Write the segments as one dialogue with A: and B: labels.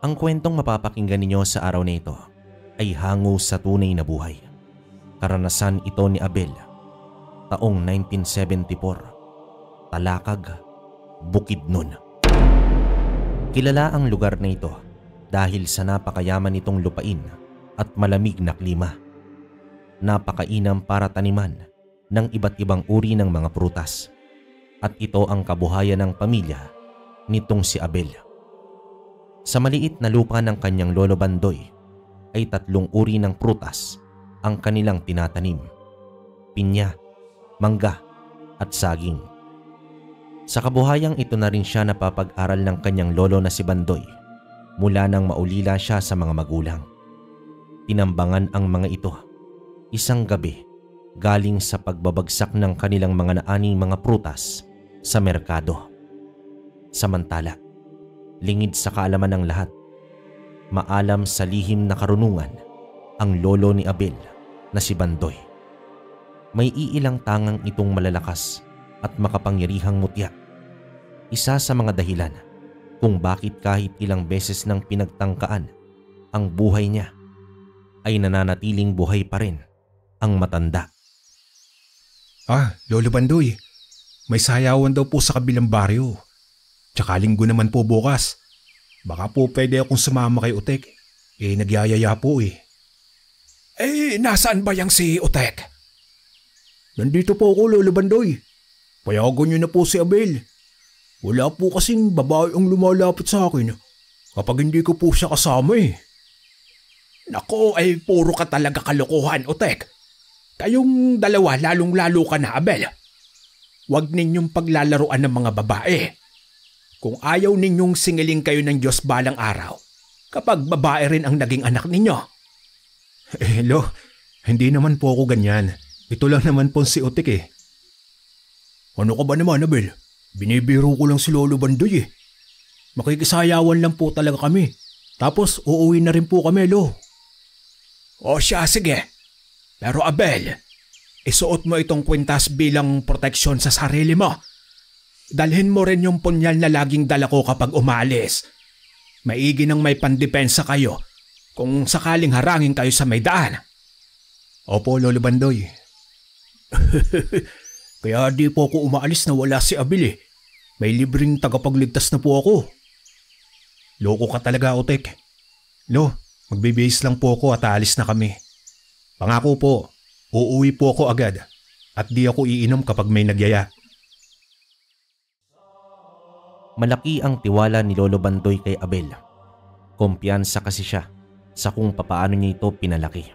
A: Ang kwentong mapapakinggan ninyo sa araw na ito ay hango sa tunay na buhay. Karanasan ito ni Abel, taong 1974, Talakag, Bukidnon. Kilala ang lugar na ito dahil sa napakayaman nitong lupain at malamig na klima. Napakainam para taniman ng iba't ibang uri ng mga prutas. At ito ang kabuhayan ng pamilya nitong si Abel. Sa maliit na lupa ng kanyang lolo Bandoy ay 3 uri ng prutas ang kanilang tinatanim: pinya, mangga at saging. Sa kabuhayang ito na rin siya napapag-aral ng kanyang lolo na si Bandoy mula nang maulila siya sa mga magulang. Tinambangan ang mga ito isang gabi galing sa pagbabagsak ng kanilang mga naaning mga prutas sa merkado. Samantala, lingid sa kaalaman ng lahat, maalam sa lihim na karunungan ang lolo ni Abel na si Bandoy. May iilang tangang itong malalakas at makapangyarihang mutya. Isa sa mga dahilan kung bakit kahit ilang beses nang pinagtangkaan ang buhay niya ay nananatiling buhay pa rin ang matanda.
B: Lolo Bandoy, may sayawan daw po sa kabilang baryo. Tsaka linggo naman po bukas. Baka po pwede akong sumama kay Utek. Nagyayaya po eh. Nasaan ba yang si Utek? Nandito po ako, Lolo Bandoy. Payagan niyo na po si Abel. Wala po kasing babae ang lumalapit sa akin kapag hindi ko po siya kasama eh. Nako, puro ka talaga kalokohan, Utek. Kayong dalawa lalong-lalo ka na, Abel. Huwag ninyong paglalaruan ng mga babae. Kung ayaw ninyong singiling kayo ng Diyos balang araw, kapag babae rin ang naging anak ninyo. Lo, hindi naman po ako ganyan. Ito lang naman po si Utik eh. Ano ka ba naman, Abel? Binibiro ko lang si Lolo Bandoy eh. Makikisayawan lang po talaga kami. Tapos uuwi na rin po kami, Lo. O siya, sige. Pero Abel, isuot mo itong kwintas bilang proteksyon sa sarili mo. Dalhin mo rin yung punyal na laging dala ko kapag umalis. Maigi nang may pandepensa kayo kung sakaling harangin kayo sa may daan. Opo, Lolo Bandoy. Kaya di po ako umaalis na wala si Abel eh. May libreng tagapagligtas na po ako. Loko ka talaga, Utek. Lo, magbibihis lang po ako at aalis na kami. Pangako po, uuwi po ako agad at di ako iinom kapag may nagyaya.
A: Malaki ang tiwala ni Lolo Bandoy kay Abel. Kumpiyansa kasi siya sa kung papaano niya ito pinalaki.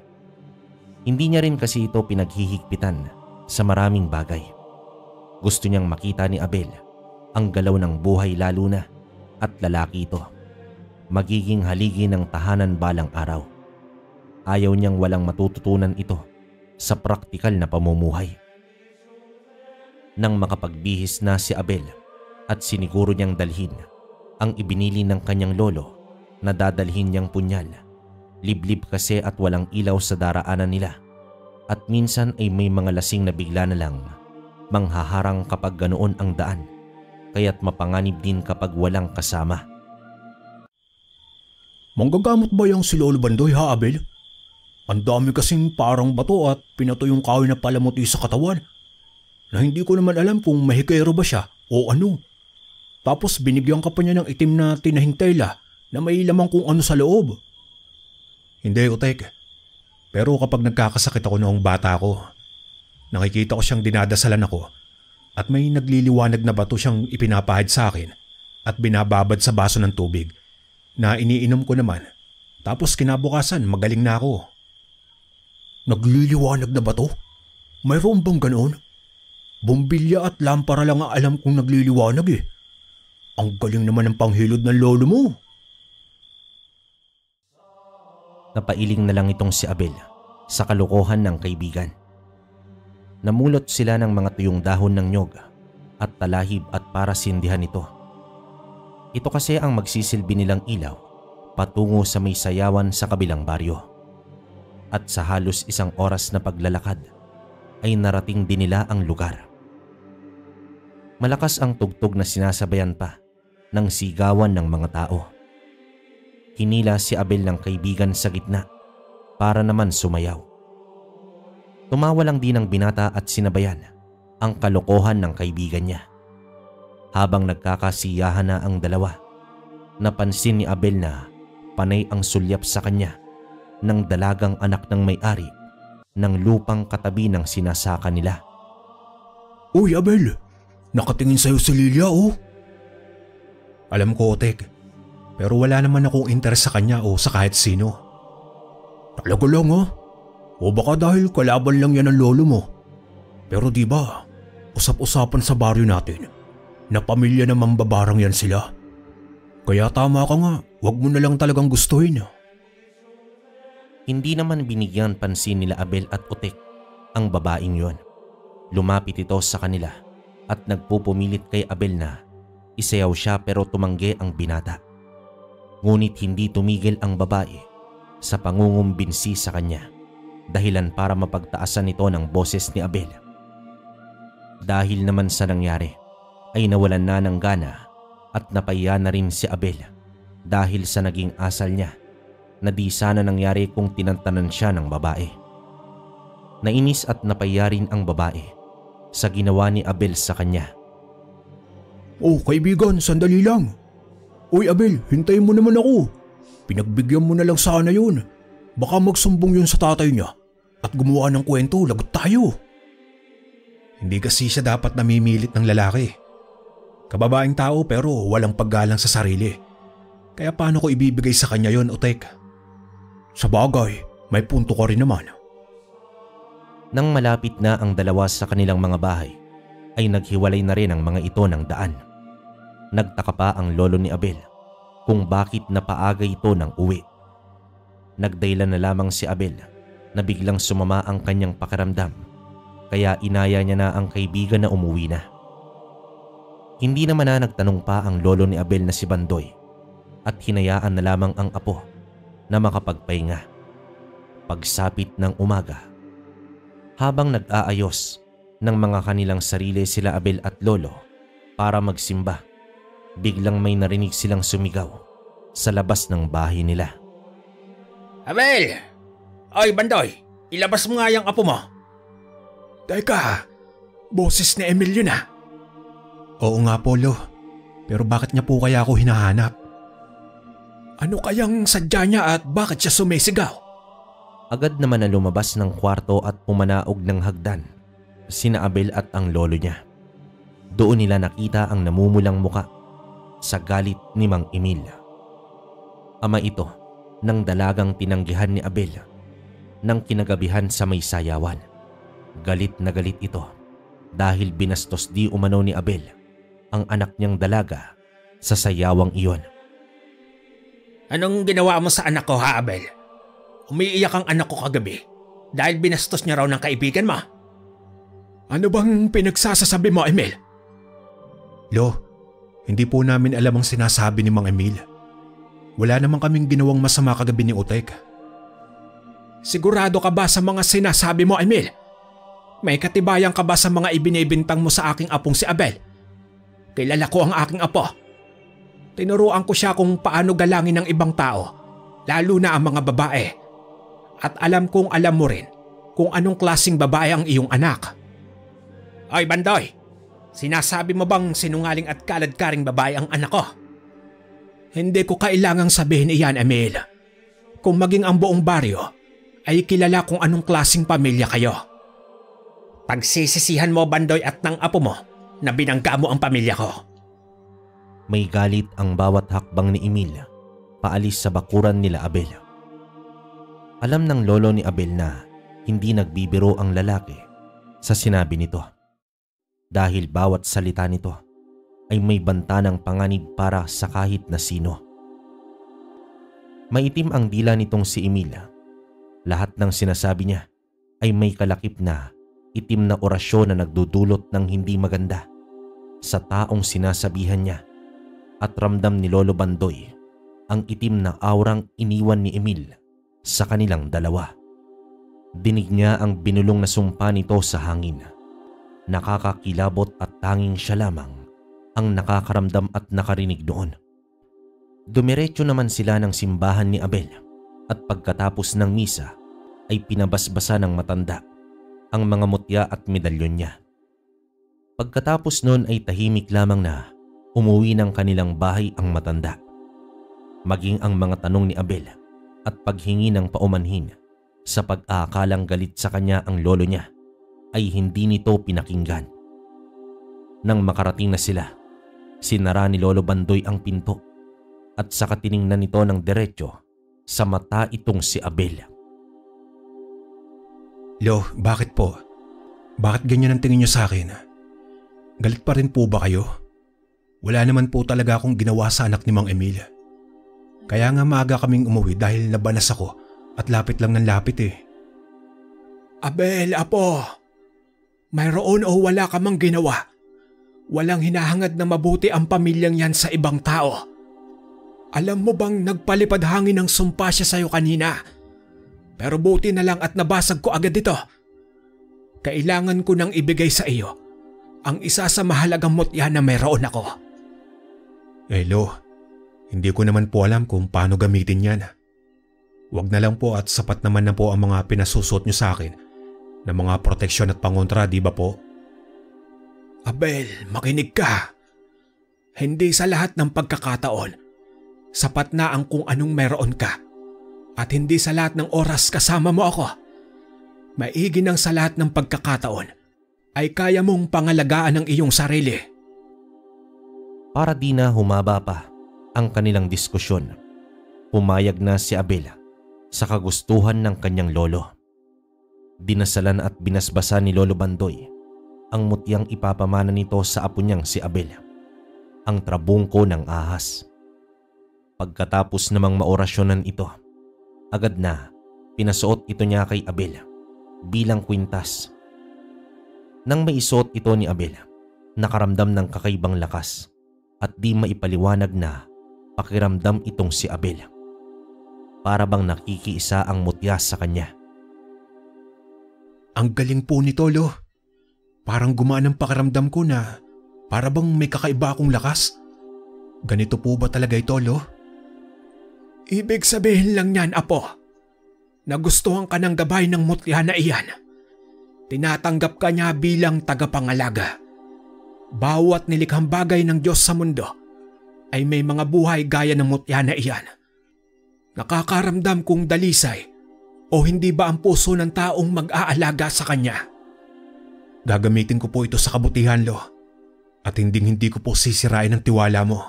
A: Hindi niya rin kasi ito pinaghihigpitan sa maraming bagay. Gusto niyang makita ni Abel ang galaw ng buhay lalo na at lalaki ito. Magiging haligi ng tahanan balang araw. Ayaw niyang walang matututunan ito sa praktikal na pamumuhay. Nang makapagbihis na si Abel at siniguro niyang dalhin ang ibinili ng kanyang lolo na dadalhin niyang punyal. Liblib kasi at walang ilaw sa daraanan nila at minsan ay may mga lasing na bigla na lang manghaharang kapag ganoon ang daan, kaya't mapanganib din kapag walang kasama.
B: Manggagamot ba yung si Lolo Bandoy ha, Abel? Ang dami kasing parang bato at pinato yung kahoy na palamuti sa katawan na hindi ko naman alam kung mahikero ba siya o ano. Tapos binigyan ka pa niya ng itim na tinahing tela na may lamang kung ano sa loob. Hindi, Utek. Pero kapag nagkakasakit ako noong bata ko, nakikita ko siyang dinadasalan ako at may nagliliwanag na bato siyang ipinapahid sa akin at binababad sa baso ng tubig na iniinom ko naman. Tapos kinabukasan magaling na ako. Nagliliwanag na bato? Mayroon bang ganoon? Bombilya at lampara lang ang alam kong nagliliwanag eh. Ang galing naman ng panghilod ng lolo mo.
A: Napailing na lang itong si Abel sa kalokohan ng kaibigan. Namulot sila ng mga tuyong dahon ng nyog at talahib at para sindihan ito. Ito kasi ang magsisilbi nilang ilaw patungo sa may sayawan sa kabilang baryo. At sa halos 1 oras na paglalakad ay narating din nila ang lugar. Malakas ang tugtog na sinasabayan pa ng sigawan ng mga tao. Hinila si Abel ng kaibigan sa gitna para naman sumayaw. Tumawa lang din ang binata at sinabayan ang kalokohan ng kaibigan niya. Habang nagkakasiyahan na ang dalawa, napansin ni Abel na panay ang sulyap sa kanya ng dalagang anak ng may-ari ng lupang katabi ng sinasaka nila.
B: Uy Abel, nakatingin sa'yo si Lilia oh. Alam ko Otek, pero wala naman akong interes sa kanya o sa kahit sino. Talaga lang oh. O baka dahil kalaban lang yan ng lolo mo. Pero di ba, usap-usapan sa baryo natin na pamilya na mambabarang yan sila. Kaya tama ka nga, wag mo na lang talagang gustuhin.
A: Hindi naman binigyan pansin nila Abel at Otek ang babaeng yon. Lumapit ito sa kanila at nagpupumilit kay Abel na isayaw siya pero tumanggi ang binata. Ngunit hindi tumigil ang babae sa pangungumbinsi sa kanya, dahilan para mapagtaasan nito ng boses ni Abel. Dahil naman sa nangyari ay nawalan na ng gana at napahiya na rin si Abel dahil sa naging asal niya na di sana nangyari kung tinantanan siya ng babae. Nainis at napahiya rin ang babae sa ginawa ni Abel sa kanya.
B: Oh kaibigan, sandali lang. Uy Abel, hintayin mo naman ako. Pinagbigyan mo na lang sana yun. Baka magsumbong yun sa tatay niya at gumawa ng kwento, lagot tayo. Hindi kasi siya dapat namimilit ng lalaki. Kababaeng tao pero walang paggalang sa sarili. Kaya paano ko ibibigay sa kanya yon, Otek? Sa bagay, may punto ka rin naman.
A: Nang malapit na ang dalawa sa kanilang mga bahay, ay naghiwalay na rin ang mga ito ng daan. Nagtaka pa ang lolo ni Abel kung bakit napaaga ito ng uwi. Nagdahilan na lamang si Abel na biglang sumama ang kanyang pakiramdam, kaya inaya niya na ang kaibigan na umuwi na. Hindi naman na nagtanong pa ang lolo ni Abel na si Bandoy at hinayaan na lamang ang apo na makapagpahinga. Pagsapit ng umaga, habang nag-aayos ng mga kanilang sarili sila Abel at lolo para magsimba, biglang may narinig silang sumigaw sa labas ng bahay nila.
B: Abel! Oy Bandoy, ilabas mo nga yung apo mo. Teka, boses ni Emil yun ah. Oo nga Polo, pero bakit niya po kaya ako hinahanap? Ano kayang sadya niya at bakit siya sumisigaw?
A: Agad naman na lumabas ng kwarto at pumanaog ng hagdan sina Abel at ang lolo niya. Doon nila nakita ang namumulang muka sa galit ni Mang Emil. Ama ito ng dalagang tinanggihan ni Abel ng kinagabihan sa may sayawan. Galit na galit ito dahil binastos di umano ni Abel ang anak niyang dalaga sa sayawang iyon.
B: Anong ginawa mo sa anak ko ha Abel? Umiiyak ang anak ko kagabi dahil binastos niya raw ng kaibigan mo. Ano bang pinagsasasabi mo Emil? Lo, hindi po namin alam ang sinasabi ni Mang Emil. Wala naman kaming ginawang masama kagabi ni Otek. Sigurado ka ba sa mga sinasabi mo Emil? May katibayan ka ba sa mga ibinibintang mo sa aking apong si Abel? Kilala ko ang aking apo. Tinuruan ko siya kung paano galangin ng ibang tao, lalo na ang mga babae. At alam kong alam mo rin kung anong klaseng babae ang iyong anak. Oy Bandoy, sinasabi mo bang sinungaling at kaladkaring babae ang anak ko? Hindi ko kailangang sabihin iyan Emil. Kung maging ang buong baryo ay kilala kung anong klaseng pamilya kayo. Pagsisisihan mo Bandoy at ng apo mo na binangga mo ang pamilya ko.
A: May galit ang bawat hakbang ni Emil paalis sa bakuran nila Abel. Alam ng lolo ni Abel na hindi nagbibiro ang lalaki sa sinabi nito, dahil bawat salita nito ay may banta ng panganib para sa kahit na sino. Maitim ang dila nitong si Emil. Lahat ng sinasabi niya ay may kalakip na itim na orasyon na nagdudulot ng hindi maganda sa taong sinasabihan niya, at ramdam ni Lolo Bandoy ang itim na aurang iniwan ni Emil sa kanilang dalawa. Dinig niya ang binulong na sumpa nito sa hangin. Nakakakilabot at tanging siya lamang ang nakakaramdam at nakarinig doon. Dumiretso naman sila ng simbahan ni Abel at pagkatapos ng misa ay pinabasbasa ng matanda ang mga mutya at medalyon niya. Pagkatapos nun ay tahimik lamang na umuwi ng kanilang bahay ang matanda. Maging ang mga tanong ni Abel at paghingi ng paumanhin sa pag-aakalang galit sa kanya ang lolo niya ay hindi nito pinakinggan. Nang makarating na sila, sinara ni Lolo Bandoy ang pinto at saka tiningnan nito ng diretso sa mata itong si Abel.
B: Lo, bakit po? Bakit ganyan ang tingin niyo sa akin? Galit pa rin po ba kayo? Wala naman po talaga akong ginawa sa anak ni Mang Emil. Kaya nga maaga kaming umuwi dahil nabanas ako at lapit lang ng lapit eh. Abel, apo. Mayroon o wala ka mang ginawa. Walang hinahangad na mabuti ang pamilyang yan sa ibang tao. Alam mo bang nagpalipad hangin ng sumpa siya sa'yo kanina? Pero buti na lang at nabasag ko agad ito. Kailangan ko nang ibigay sa iyo ang isa sa mahalagang mutya na mayroon ako. Lo, hindi ko naman po alam kung paano gamitin yan. Huwag na lang po at sapat naman na po ang mga pinasusuot niyo sa akin na mga proteksyon at pangontra, di ba po? Abel, makinig ka. Hindi sa lahat ng pagkakataon, sapat na ang kung anong meron ka. At hindi sa lahat ng oras kasama mo ako. Maigi nang sa lahat ng pagkakataon ay kaya mong pangalagaan ang iyong sarili.
A: Para di na humaba pa ang kanilang diskusyon, pumayag na si Abel sa kagustuhan ng kanyang lolo. Dinasalan at binasbasa ni Lolo Bandoy ang mutyang ipapamana nito sa apo niyang si Abel, ang trabungko ng ahas. Pagkatapos namang maorasyonan ito, agad na pinasuot ito niya kay Abel bilang kwintas. Nang maisuot ito ni Abel, nakaramdam ng kakaibang lakas at di maipaliwanag na pakiramdam itong si Abel. Para bang nakikiisa ang mutya sa kanya. Ang galing po nito, Lo. Parang gumaan ang pakiramdam ko na para bang may kakaiba akong lakas. Ganito po ba talaga ito, Lo? Ibig sabihin lang niyan, Apo. Nagustuhan ka ng gabay ng mutya na iyan. Tinatanggap ka niya bilang tagapangalaga. Bawat nilikhang bagay ng Diyos sa mundo ay may mga buhay gaya ng mutya na iyan. Nakakaramdam kung dalisay o hindi ba ang puso ng taong mag-aalaga sa kanya. Gagamitin ko po ito sa kabutihan, Lo. At hindi ko po sisirain ang tiwala mo.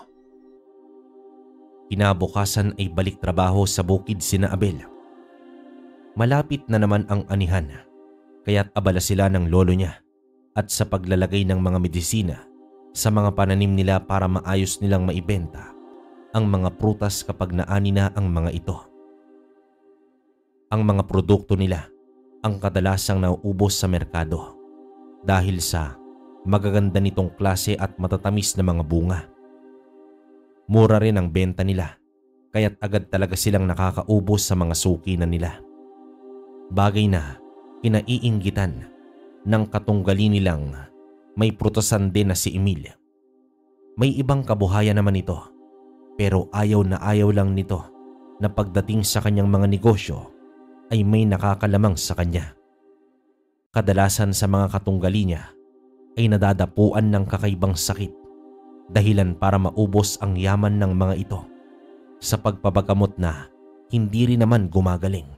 A: Kinabukasan ay balik trabaho sa bukid sina Abel. Malapit na naman ang anihan, kaya't abala sila ng lolo niya at sa paglalagay ng mga medisina sa mga pananim nila para maayos nilang maibenta ang mga prutas kapag naani na ang mga ito. Ang mga produkto nila ang kadalasang nauubos sa merkado dahil sa magaganda nitong klase at matatamis na mga bunga. Mura rin ang benta nila, kaya't agad talaga silang nakakaubos sa mga suki na nila. Bagay na kinaiinggitan ng katunggali nilang may prutasan din na si Emil. May ibang kabuhayan naman ito, pero ayaw na ayaw lang nito na pagdating sa kanyang mga negosyo ay may nakakalamang sa kanya. Kadalasan sa mga katunggali niya ay nadadapuan ng kakaibang sakit, dahilan para maubos ang yaman ng mga ito sa pagpapagamot na hindi rin naman gumagaling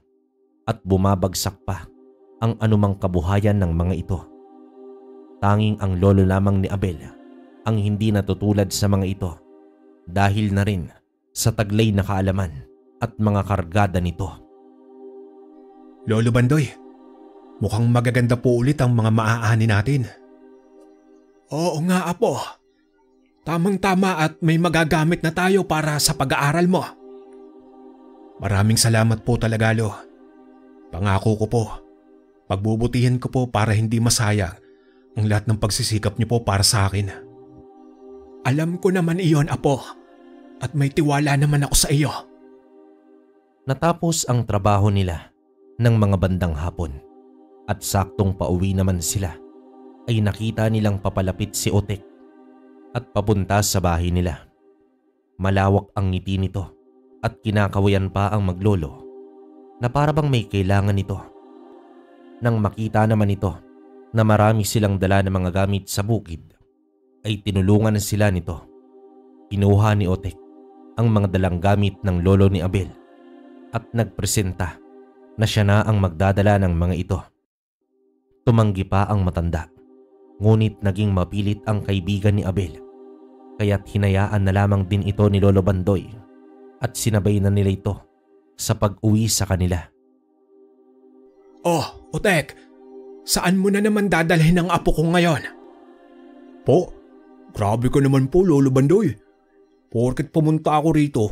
A: at bumabagsak pa ang anumang kabuhayan ng mga ito. Tanging ang lolo lamang ni Abel ang hindi natutulad sa mga ito dahil na rin sa taglay na kaalaman at mga kargada nito.
B: Lolo Bandoy, mukhang magaganda po ulit ang mga maaani natin. Oo nga, Apo. Tamang-tama at may magagamit na tayo para sa pag-aaral mo. Maraming salamat po talaga, Lo. Pangako ko po, pagbubutihin ko po para hindi masayang ang lahat ng pagsisikap niyo po para sa akin. Alam ko naman iyon, Apo, at may tiwala naman ako sa iyo.
A: Natapos ang trabaho nila ng mga bandang hapon at saktong pauwi naman sila ay nakita nilang papalapit si Otek at papunta sa bahay nila. Malawak ang ngiti nito at kinakawayan pa ang maglolo na para bang may kailangan nito. Nang makita naman ito na marami silang dala ng mga gamit sa bukid, ay tinulungan na sila nito. Kinuha ni Otek ang mga dalang gamit ng lolo ni Abel at nagpresenta na siya na ang magdadala ng mga ito. Tumanggi pa ang matanda, ngunit naging mapilit ang kaibigan ni Abel, kaya't hinayaan na lamang din ito ni Lolo Bandoy at sinabay na nila ito sa pag-uwi sa kanila.
B: Oh, Otek, saan mo na naman dadalhin ang apo ko ngayon? Po, grabe ka naman po, Lolo Bandoy. Porket pumunta ako rito,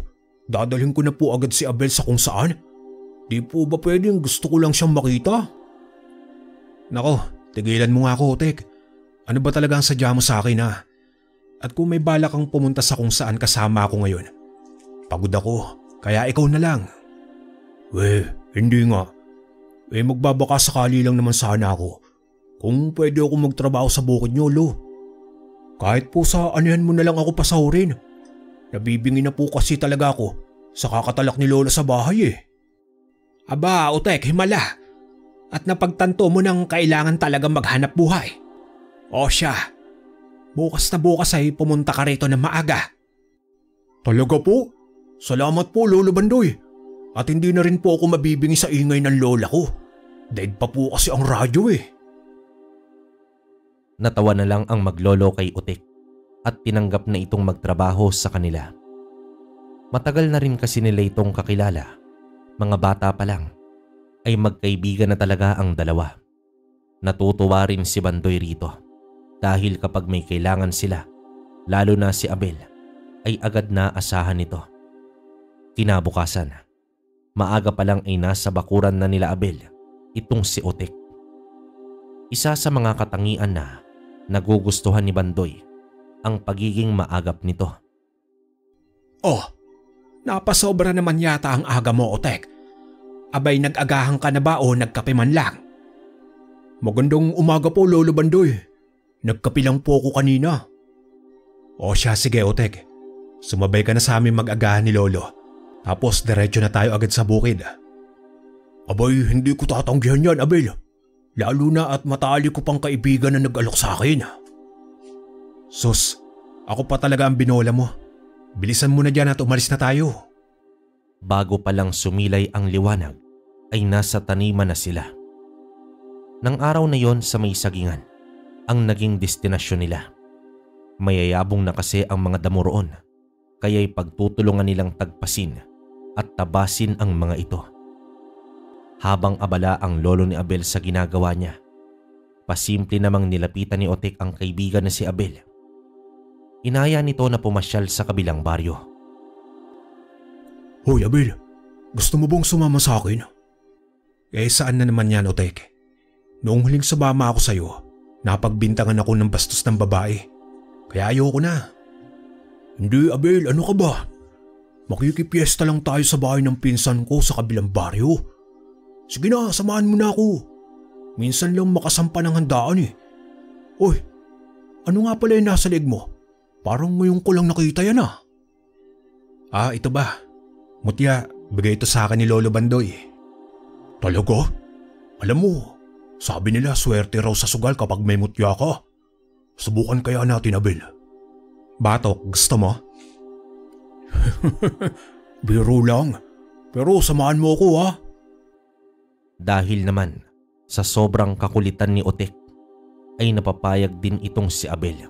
B: dadalhin ko na po agad si Abel sa kung saan. Di po ba pwedeng gusto ko lang siyang makita? Nako, tigilan mo nga ako, Otek. Ano ba talaga ang sadya mo sa akin, ha? At kung may balak kang pumunta sa kung saan kasama ako ngayon, pagod ako, kaya ikaw na lang. Hindi nga. Magbabaka sakali lang naman sana ako kung pwede ako magtrabaho sa bukid niyo, Lo. Kahit po sa anihan mo na lang ako pasahurin. Nabibingi na po kasi talaga ako sa kakatalak ni Lola sa bahay. Aba, Otek, himala. At napagtanto mo nang kailangan talaga maghanap buhay. O siya, bukas na bukas ay pumunta ka rito na maaga. Talaga po? Salamat po, Lolo Bandoy. At hindi na rin po ako mabibingi sa ingay ng lola ko. Dead pa po kasi ang radyo eh.
A: Natawa na lang ang maglolo kay Otek at tinanggap na itong magtrabaho sa kanila. Matagal na rin kasi nila itong kakilala. Mga bata pa lang ay magkaibigan na talaga ang dalawa. Natutuwa rin si Bandoy rito dahil kapag may kailangan sila, lalo na si Abel, ay agad na asahan nito. Kinabukasan, maaga pa lang ay nasa bakuran na nila Abel itong si Otek. Isa sa mga katangian na nagugustuhan ni Bandoy ang pagiging maagap nito.
B: Oh, napasobra naman yata ang aga mo, Otek. Abay, nag-agahan ka na ba o nagkape man lang? Magandang umaga po, Lolo Bandoy. Nagkape lang po ako kanina. O siya, sige, Otek. Sumabay ka na sa amin mag-agahan ni Lolo. Tapos diretso na tayo agad sa bukid. Abay, hindi ko tatanggihan yan, Abel. Lalo na at matali ko pang kaibigan na nag-alok sa akin. Sus, ako pa talaga ang binola mo. Bilisan mo na dyan at umalis na tayo.
A: Bago pa lang sumilay ang liwanag, ay nasa taniman na sila. Nang araw na yon sa may sagingan, ang naging destinasyon nila. Mayayabong na kasi ang mga damo roon, kaya'y pagtutulungan nilang tagpasin at tabasin ang mga ito. Habang abala ang lolo ni Abel sa ginagawa niya, pasimple namang nilapitan ni Otek ang kaibigan na si Abel. Inaya nito na pumasyal sa kabilang baryo.
B: Hoy, Abel, gusto mo bang sumama sa akin? Saan na naman yan, Otek? Noong huling sumama ako sa'yo, napagbintangan ako ng bastos ng babae. Kaya ayoko na. Hindi, Abel, ano ka ba? Makikipiesta lang tayo sa bahay ng pinsan ko sa kabilang baryo. Sige na, samahan mo na ako. Minsan lang makasampa ng handaan eh. Hoy, ano nga pala yung nasa leg mo? Parang ngayon ko lang nakita yan ah. Ito ba? Mutya, bigay ito sa akin ni Lolo Bandoy. Talaga? Alam mo, sabi nila swerte raw sa sugal kapag may mutya ka. Subukan kaya natin, Abel. Batok, gusto mo? Biro lang. Pero samahan mo ako ha.
A: Dahil naman sa sobrang kakulitan ni Otek, ay napapayag din itong si Abel.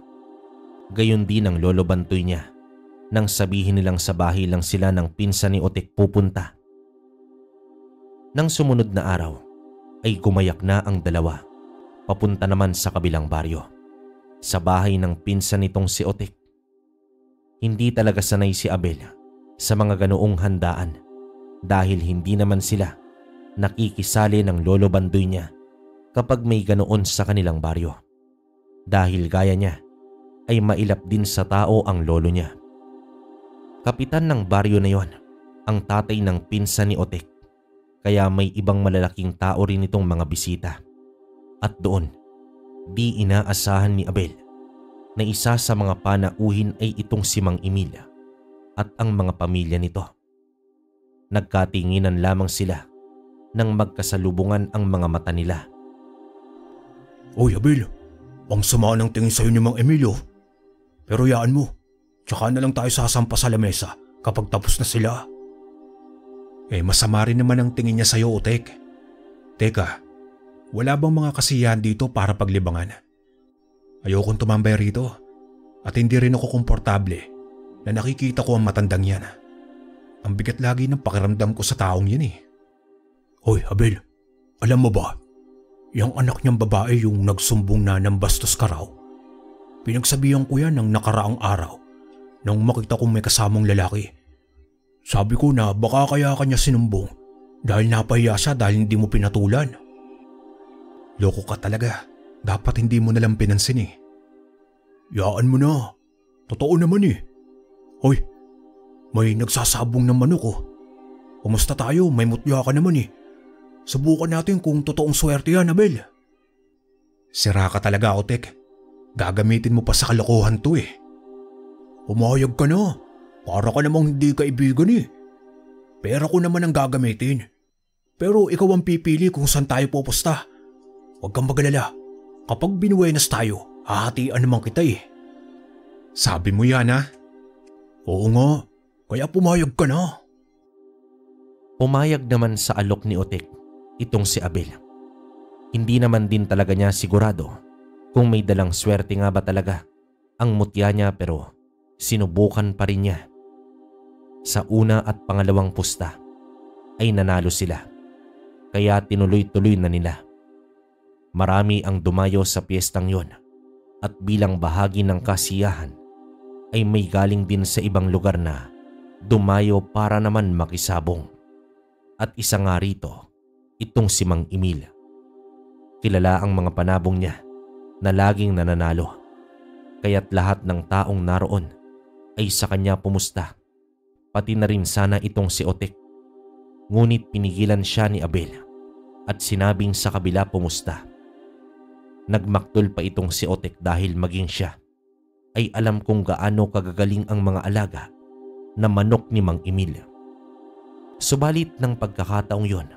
A: Gayon din ang Lolo Bandoy niya nang sabihin nilang sa bahay lang sila ng pinsan ni Otek pupunta. Nang sumunod na araw ay gumayak na ang dalawa papunta naman sa kabilang baryo, sa bahay ng pinsan nitong si Otek. Hindi talaga sanay si Abel sa mga ganoong handaan dahil hindi naman sila nakikisali ng Lolo Bandoy niya kapag may ganoon sa kanilang baryo. Dahil gaya niya ay mailap din sa tao ang lolo niya. Kapitan ng baryo na yon ang tatay ng pinsan ni Otek, kaya may ibang malalaking tao rin itong mga bisita. At doon, di inaasahan ni Abel na isa sa mga panauhin ay itong si Mang Emil, at ang mga pamilya nito. Nagkatinginan lamang sila nang magkasalubungan ang mga mata nila.
B: Oy Abel, ang sama ng tingin sa'yo ni Mang Emilio. Pero yaan mo, tsaka na lang tayo sasampa sa lamesa kapag tapos na sila. Masama rin naman ang tingin niya sa'yo, Otek. Teka, wala bang mga kasiyahan dito para paglibangan? Ayokong tumambay rito at hindi rin ako komportable na nakikita ko ang matandang yan. Ang bigat lagi ng pakiramdam ko sa taong yan. Hoy Abel, alam mo ba, yung anak niyang babae yung nagsumbong na ng bastos ka raw. Pinagsabihan ko yan ng nakaraang araw nang makita kong may kasamang lalaki. Sabi ko na baka kaya kanya sinumbong dahil napahiya siya dahil hindi mo pinatulan. Loko ka talaga, dapat hindi mo nalang pinansin Yaan mo na, totoo naman Hoy, may nagsasabong ng manok Kumusta tayo? May mutya ka naman Subukan natin kung totoong swerte yan, Abel. Sira ka talaga, Otek. Gagamitin mo pa sa kalokohan to Umayag ka na. Para ka namang hindi kaibigan Pera ko naman ang gagamitin. Pero ikaw ang pipili kung saan tayo pupusta. Huwag kang magalala. Kapag binuenas tayo, hahatian naman kita Sabi mo yan Oo nga, kaya pumayag ka na.
A: Pumayag naman sa alok ni Otek itong si Abel. Hindi naman din talaga niya sigurado kung may dalang swerte nga ba talaga ang mutya niya, pero sinubukan pa rin niya. Sa una at pangalawang pusta ay nanalo sila, kaya tinuloy-tuloy na nila. Marami ang dumayo sa piyestang yon at bilang bahagi ng kasiyahan ay may galing din sa ibang lugar na dumayo para naman makisabong. At isa nga rito, itong si Mang Emil. Kilala ang mga panabong niya na laging nananalo, kaya't lahat ng taong naroon ay sa kanya pumusta, pati na rin sana itong si Otek. Ngunit pinigilan siya ni Abel at sinabing sa kabila pumusta. Nagmaktol pa itong si Otek dahil maging siya ay alam kung gaano kagagaling ang mga alaga na manok ni Mang Emil. Subalit ng pagkakataong yon,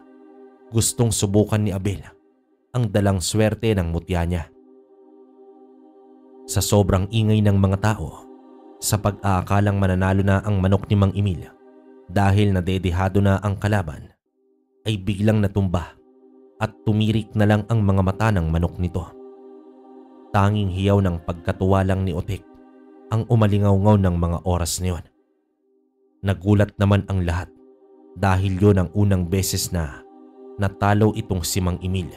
A: gustong subukan ni Abel ang dalang swerte ng mutya niya. Sa sobrang ingay ng mga tao, sa pag-aakalang mananalo na ang manok ni Mang Emil dahil nadedehado na ang kalaban, ay biglang natumba at tumirik na lang ang mga mata ng manok nito. Tanging hiyaw ng pagkatuwa lang ni Otek ang umalingaw-ngaw ng mga oras na yon. Nagulat naman ang lahat dahil yon ang unang beses na natalo itong si Mang Emil.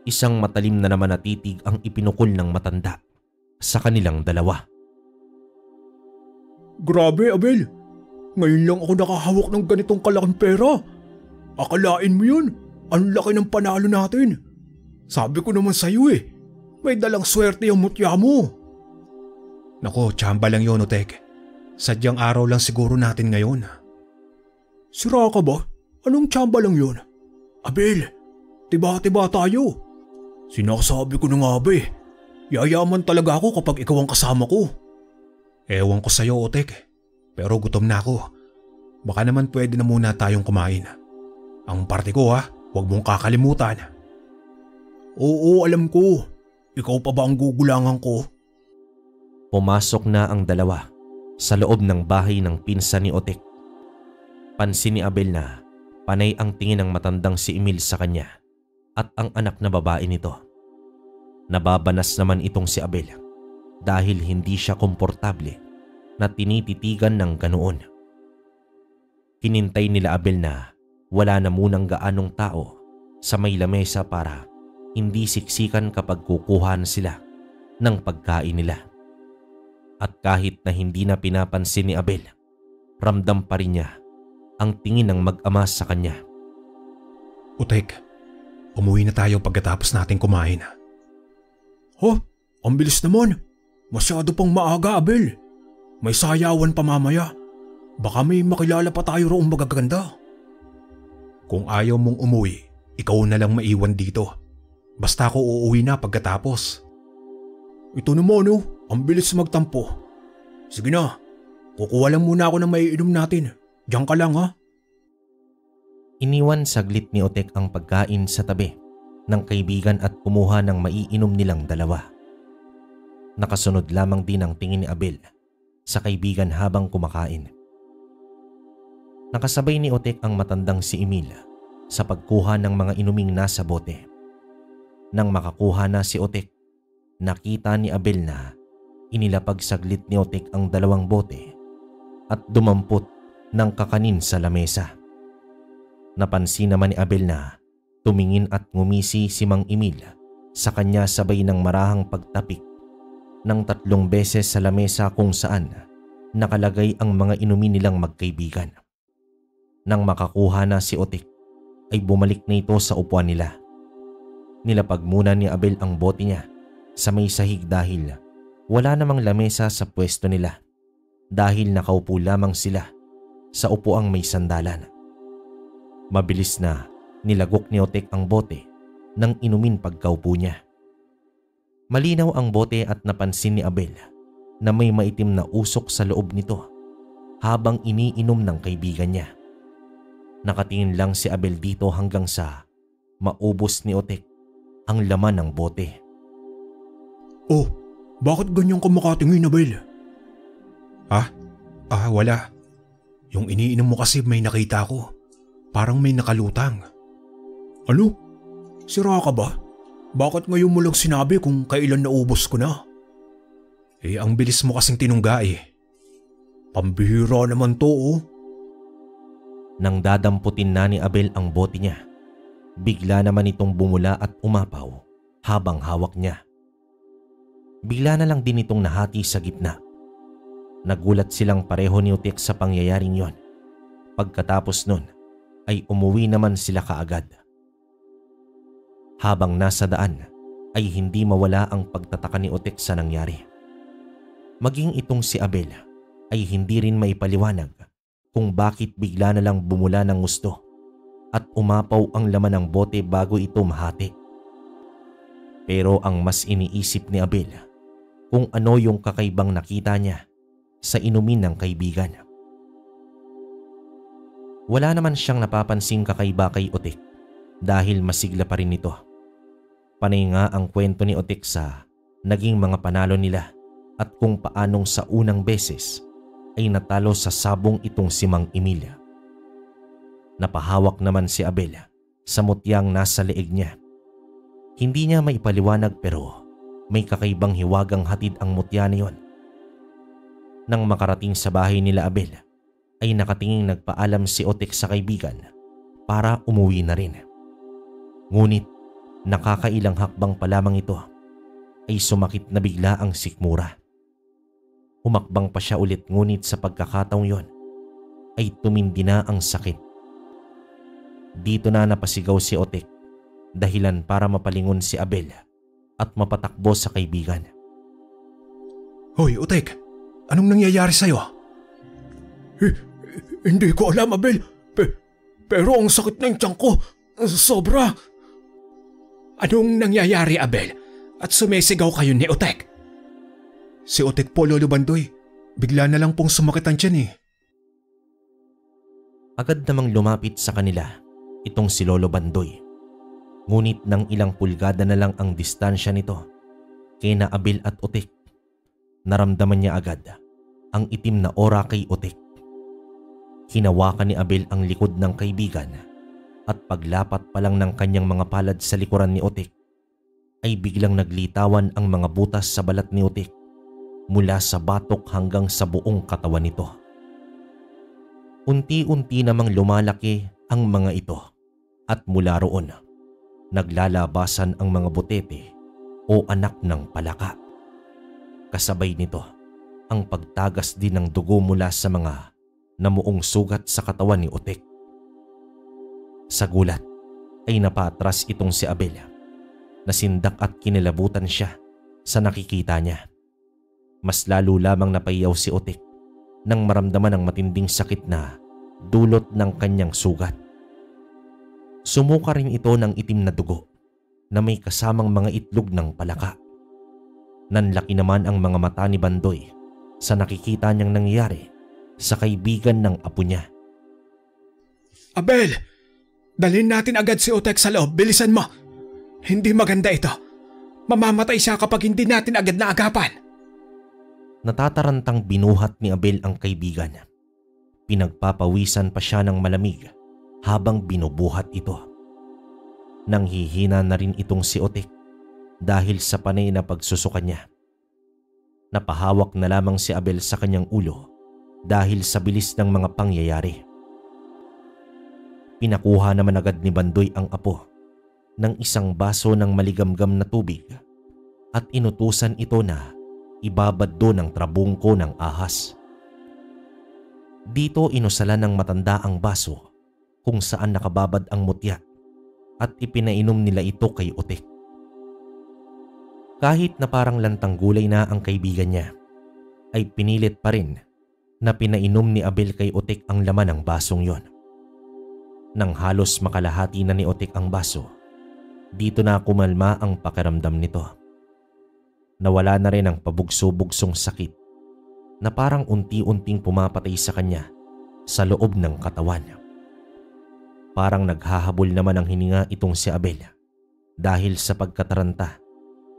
A: Isang matalim na naman na titig ang ipinukol ng matanda sa kanilang dalawa.
B: Grabe, Abel. Ngayon lang ako nakahawak ng ganitong kalaking pera. Akalain mo yun, ang laki ng panalo natin. Sabi ko naman sa'yo may dalang swerte yung mutya mo. Nako, tsamba lang yun, Otek. Sadyang araw lang siguro natin ngayon. Sira ka ba? Anong tsamba lang yun? Abel, tiba-tiba tayo. Sinasabi ko na nga ba yayaman talaga ako kapag ikaw ang kasama ko. Ewan ko sa'yo, Otek. Pero gutom na ako. Baka naman pwede na muna tayong kumain. Ang parte ko huwag mong kakalimutan. Oo, alam ko. Ikaw pa ba ang gugulangan ko?
A: Pumasok na ang dalawa sa loob ng bahay ng pinsan ni Otek. Pansin ni Abel na panay ang tingin ng matandang si Emil sa kanya at ang anak na babae nito. Nababanas naman itong si Abel dahil hindi siya komportable na tinititigan ng ganoon. Hinintay nila Abel na wala na munang gaanong tao sa may lamesa para hindi siksikan kapag kukuhan sila ng pagkain nila. At kahit na hindi na pinapansin ni Abel, ramdam pa rin niya ang tingin ng mag-ama sa kanya.
B: Otek, umuwi na tayo pagkatapos natin kumain. Ang bilis naman. Masyado pang maaga, Abel. May sayawan pa mamaya. Baka may makilala pa tayo roong magaganda. Kung ayaw mong umuwi, ikaw na lang maiwan dito. Basta ako uuwi na pagkatapos. Ito naman ang bilis magtampo. Sige na, kukuha lang muna ako ng maiinom natin. Diyan ka lang ha.
A: Iniwan saglit ni Otek ang pagkain sa tabi ng kaibigan at kumuha ng maiinom nilang dalawa. Nakasunod lamang din ang tingin ni Abel sa kaibigan habang kumakain. Nakasabay ni Otek ang matandang si Emil sa pagkuha ng mga inuming nasa bote. Nang makakuha na si Otek, nakita ni Abel na inilapag saglit ni Otek ang dalawang bote at dumampot ng kakanin sa lamesa. Napansin naman ni Abel na tumingin at ngumisi si Mang Emil sa kanya sabay ng marahang pagtapik ng 3 beses sa lamesa kung saan nakalagay ang mga inumin nilang magkaibigan. Nang makakuha na si Otek ay bumalik na ito sa upuan nila. Nilapag muna ni Abel ang bote niya sa may sahig dahil wala namang lamesa sa pwesto nila dahil nakaupo lamang sila sa upuang may sandalan. Mabilis na nilagok ni Otek ang bote ng inumin pagkaupo niya. Malinaw ang bote at napansin ni Abel na may maitim na usok sa loob nito habang iniinom ng kaibigan niya. Nakatingin lang si Abel dito hanggang sa maubos ni Otek ang laman ng bote.
B: Oh, bakit ganyan ka makatingin, Abel? Wala. Yung iniinom mo kasi may nakita ko. Parang may nakalutang. Ano? Sira ka ba? Bakit ngayon mo lang sinabi kung kailan naubos ko na? Ang bilis mo kasing tinungga eh. Pambihira naman to oh.
A: Nang dadamputin na ni Abel ang bote niya, bigla naman itong bumula at umapaw habang hawak niya. Bigla na lang din itong nahati sa gitna. Nagulat silang pareho ni Otek sa pangyayaring yon. Pagkatapos nun ay umuwi naman sila kaagad. Habang nasa daan ay hindi mawala ang pagtataka ni Otek sa nangyari. Maging itong si Abel ay hindi rin maipaliwanag kung bakit bigla na lang bumula ng gusto at umapaw ang laman ng bote bago ito mahati. Pero ang mas iniisip ni Abel kung ano yung kakaibang nakita niya sa inumin ng kaibigan. Wala naman siyang napapansing kakaiba kay Otek dahil masigla pa rin ito. Panay nga ang kwento ni Otek sa naging mga panalo nila at kung paanong sa unang beses ay natalo sa sabong itong si Mang Emil. Napahawak naman si Abel sa mutyang nasa leeg niya. Hindi niya maipaliwanag pero may kakaibang hiwagang hatid ang mutya na yon. Nang makarating sa bahay nila Abel ay nakatinging nagpaalam si Otek sa kaibigan para umuwi na rin. Ngunit nakakailang hakbang pa lamang ito ay sumakit na bigla ang sikmura. Humakbang pa siya ulit ngunit sa pagkakataong yon ay tumindi na ang sakit. Dito na napasigaw si Otek, dahilan para mapalingon si Abel at mapatakbo sa kaibigan.
B: Hoy Otek, anong nangyayari sa'yo? Hindi ko alam Abel, pero ang sakit na yung tiyan ko, sobra. Anong nangyayari Abel at sumisigaw kayo ni Otek? Si Otek po Lolo Bandoy, bigla na lang pong sumakit ang tiyan eh.
A: Agad namang lumapit sa kanila itong si Lolo Bandoy. Ngunit nang ilang pulgada na lang ang distansya nito kina Abel at Otek, naramdaman niya agad ang itim na aura kay Otek. Hinawakan ni Abel ang likod ng kaibigan at paglapat pa lang ng kanyang mga palad sa likuran ni Otek ay biglang naglitawan ang mga butas sa balat ni Otek mula sa batok hanggang sa buong katawan nito. Unti-unti namang lumalaki ang mga ito at mula roon naglalabasan ang mga butete o anak ng palaka. Kasabay nito ang pagtagas din ng dugo mula sa mga namuong sugat sa katawan ni Otek. Sa gulat ay napaatras itong si Abel. Nasindak at kinilabutan siya sa nakikita niya. Mas lalo lamang napayaw si Otek nang maramdaman ang matinding sakit na dulot ng kanyang sugat. Sumuka rin ito ng itim na dugo na may kasamang mga itlog ng palaka. Nanlaki naman ang mga mata ni Bandoy sa nakikita niyang nangyari sa kaibigan ng apo niya.
B: Abel, dalhin natin agad si Otek sa loob. Bilisan mo. Hindi maganda ito. Mamamatay siya kapag hindi natin agad naagapan.
A: Natatarantang binuhat ni Abel ang kaibigan. Pinagpapawisan pa siya ng malamig habang binubuhat ito. Nanghihina na rin itong si Otek dahil sa panay na pagsusuka niya. Napahawak na lamang si Abel sa kanyang ulo dahil sa bilis ng mga pangyayari. Pinakuha naman agad ni Bandoy ang apo ng isang baso ng maligamgam na tubig at inutusan ito na ibabad doon ang trabungko ng ahas. Dito inusalan ng matanda ang baso kung saan nakababad ang mutya at ipinainom nila ito kay Otek. Kahit na parang lantang gulay na ang kaibigan niya, ay pinilit pa rin na pinainom ni Abel kay Otek ang laman ng basong yon. Nang halos makalahati na ni Otek ang baso, dito na kumalma ang pakiramdam nito. Nawala na rin ang pabugso-bugsong sakit na parang unti-unting pumapatay sa kanya sa loob ng katawan. Parang naghahabol naman ang hininga itong si Abel dahil sa pagkataranta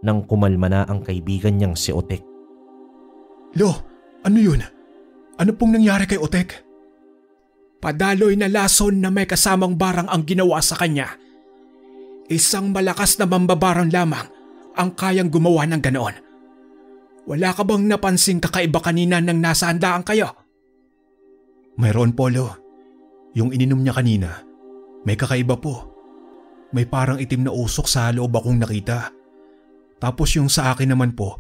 A: nang kumalma na ang kaibigan niyang si Otek.
B: Lo, ano yun? Ano pong nangyari kay Otek? Padaloy na lason na may kasamang barang ang ginawa sa kanya. Isang malakas na mambabarang lamang ang kayang gumawa ng ganoon. Wala ka bang napansing kakaiba kanina nang nasa handaan kayo? Mayroon po, Lo. Yung ininom niya kanina, may kakaiba po. May parang itim na usok sa loob akong nakita. Tapos yung sa akin naman po,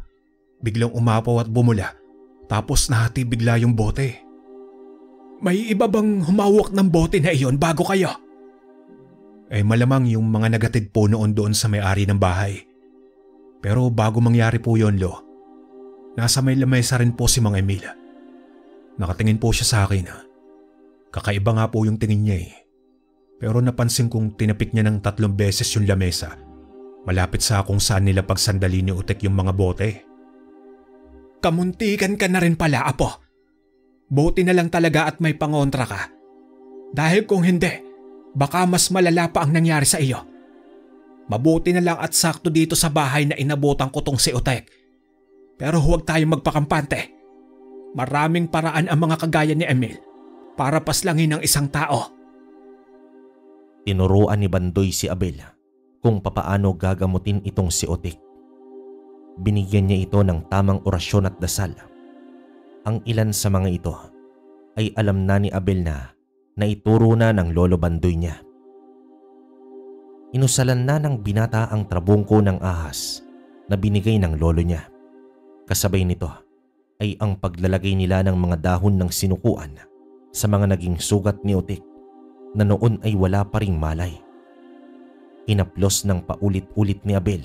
B: biglang umapaw at bumula. Tapos nahati bigla yung bote. May iba bang humawak ng bote na iyon bago kayo? Malamang yung mga nagatid po noon doon sa may-ari ng bahay. Pero bago mangyari po yon, Lo, nasa may lamesa rin po si Mang Emil. Nakatingin po siya sa akin. Kakaiba nga po yung tingin niya Pero napansin kong tinapik niya ng 3 beses yung lamesa. Malapit sa kung saan nila pagsandali ni Otek yung mga bote. Kamuntikan ka na rin pala, Apo. Buti na lang talaga at may pangontra ka. Dahil kung hindi, baka mas malala pa ang nangyari sa iyo. Mabuti na lang at sakto dito sa bahay na inabutan ko tong si Otek. Pero huwag tayong magpakampante. Maraming paraan ang mga kagaya ni Emil para paslangin ang isang tao.
A: Tinuruan ni Bandoy si Abel kung papaano gagamutin itong si Otek. Binigyan niya ito ng tamang orasyon at dasal. Ang ilan sa mga ito ay alam na ni Abel na ituro na ng lolo Bandoy niya. Inusalan na ng binata ang trabungko ng ahas na binigay ng lolo niya. Kasabay nito ay ang paglalagay nila ng mga dahon ng sinukuan sa mga naging sugat ni Otek na noon ay wala pa ring malay. Inaplos ng paulit-ulit ni Abel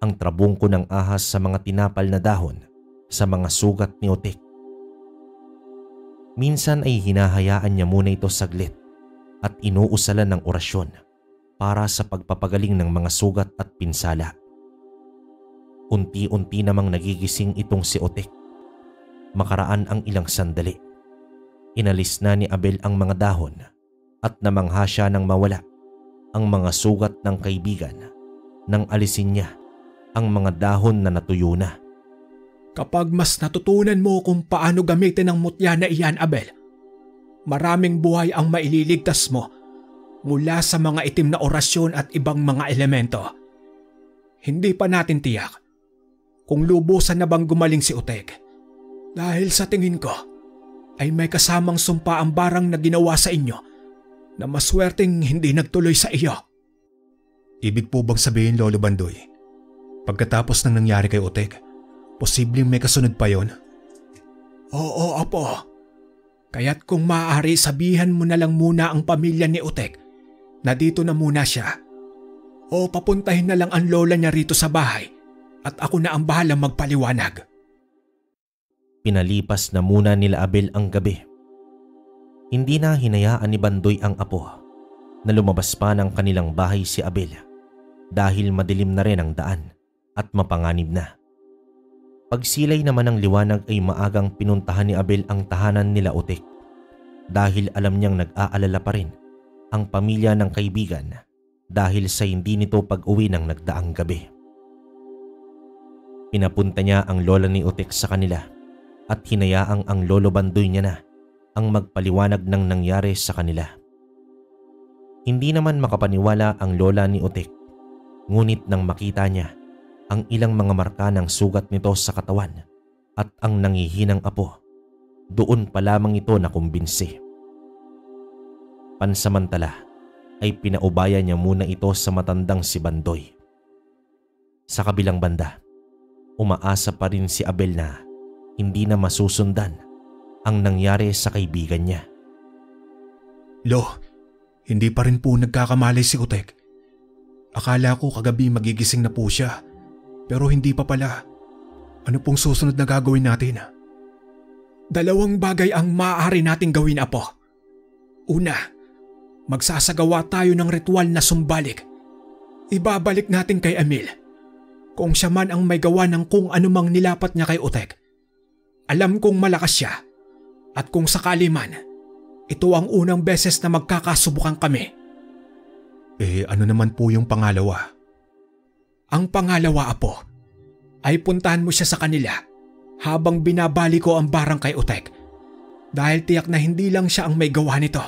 A: ang trabungko ng ahas sa mga tinapal na dahon sa mga sugat ni Otek. Minsan ay hinahayaan niya muna ito saglit at inuusalan ng orasyon para sa pagpapagaling ng mga sugat at pinsala. Unti-unti namang nagigising itong si Otek. Makaraan ang ilang sandali. Inalis na ni Abel ang mga dahon at namangha siya nang mawala ang mga sugat ng kaibigan nang alisin niya ang mga dahon na natuyo na.
B: Kapag mas natutunan mo kung paano gamitin ang mutya na iyan, Abel, maraming buhay ang maililigtas mo mula sa mga itim na orasyon at ibang mga elemento. Hindi pa natin tiyak kung lubusan na bang gumaling si Otek. Dahil sa tingin ko ay may kasamang sumpa ang barang na ginawa sa inyo na maswerteng hindi nagtuloy sa iyo. Ibig po bang sabihin, Lolo Bandoy, pagkatapos ng nangyari kay Otek, posibleng may kasunod pa yon? Oo, Apo. Kaya't kung maaari sabihan mo na lang muna ang pamilya ni Otek na dito na muna siya. O papuntahin na lang ang lola niya rito sa bahay at ako na ang bahalang magpaliwanag.
A: Pinalipas na muna nila Abel ang gabi. Hindi na hinayaan ni Bandoy ang apo na lumabas pa ng kanilang bahay si Abel dahil madilim na rin ang daan at mapanganib na. Pagsilay naman ng liwanag ay maagang pinuntahan ni Abel ang tahanan nila Otek dahil alam niyang nag-aalala pa rin ang pamilya ng kaibigan dahil sa hindi nito pag-uwi ng nagdaang gabi. Pinapunta niya ang lola ni Utek sa kanila at hinayaang ang lolo Bandoy niya na ang magpaliwanag ng nangyari sa kanila. Hindi naman makapaniwala ang lola ni Utek, ngunit nang makita niya ang ilang mga marka ng sugat nito sa katawan at ang nangihinang apo, doon pa lamang ito nakumbinsi. Pansamantala ay pinaubaya niya muna ito sa matandang si Bandoy. Sa kabilang banda, umaasa pa rin si Abel na hindi na masusundan ang nangyari sa kaibigan niya.
B: Lo, hindi pa rin po nagkakamali si Utek. Akala ko kagabi magigising na po siya, pero hindi pa pala. Ano pong susunod na gagawin natin? Dalawang bagay ang maaari nating gawin, Apo. Una, magsasagawa tayo ng ritual na sumbalik. Ibabalik natin kay Emil. Kung siya man ang may gawa ng kung anumang nilapat niya kay Utek. Alam kong malakas siya. At kung sakali man, ito ang unang beses na magkakasubukan kami. Ano naman po yung pangalawa? Ang pangalawa, Apo, ay puntahan mo siya sa kanila habang binabali ko ang barang kay Utek. Dahil tiyak na hindi lang siya ang may gawa nito.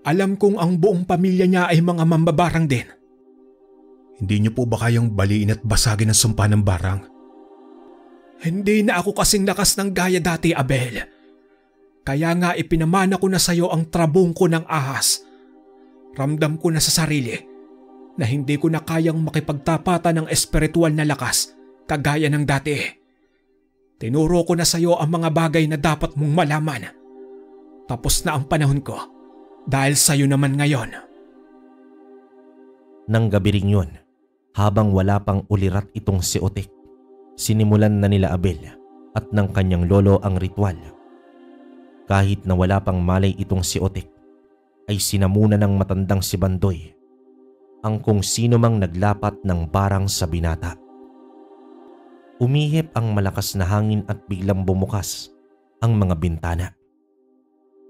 B: Alam kong ang buong pamilya niya ay mga mambabarang din. Hindi niyo po ba kayang baliin at basagin ang sumpa ng barang? Hindi na ako kasing lakas ng gaya dati, Abel. Kaya nga ipinamana ko na sa iyo ang trabong ko ng ahas. Ramdam ko na sa sarili na hindi ko na kayang makipagtapatan ng espiritual na lakas kagaya ng dati. Tinuro ko na sa iyo ang mga bagay na dapat mong malaman. Tapos na ang panahon ko dahil sa iyo naman ngayon.
A: Nang gabi ring yun, habang wala pang ulirat itong si Utek, sinimulan na nila Abel at ng kanyang lolo ang ritual. Kahit na wala pang malay itong si Utek, ay sinamuna ng matandang si Bandoy ang kung sino mang naglapat ng barang sa binata. Umihip ang malakas na hangin at biglang bumukas ang mga bintana.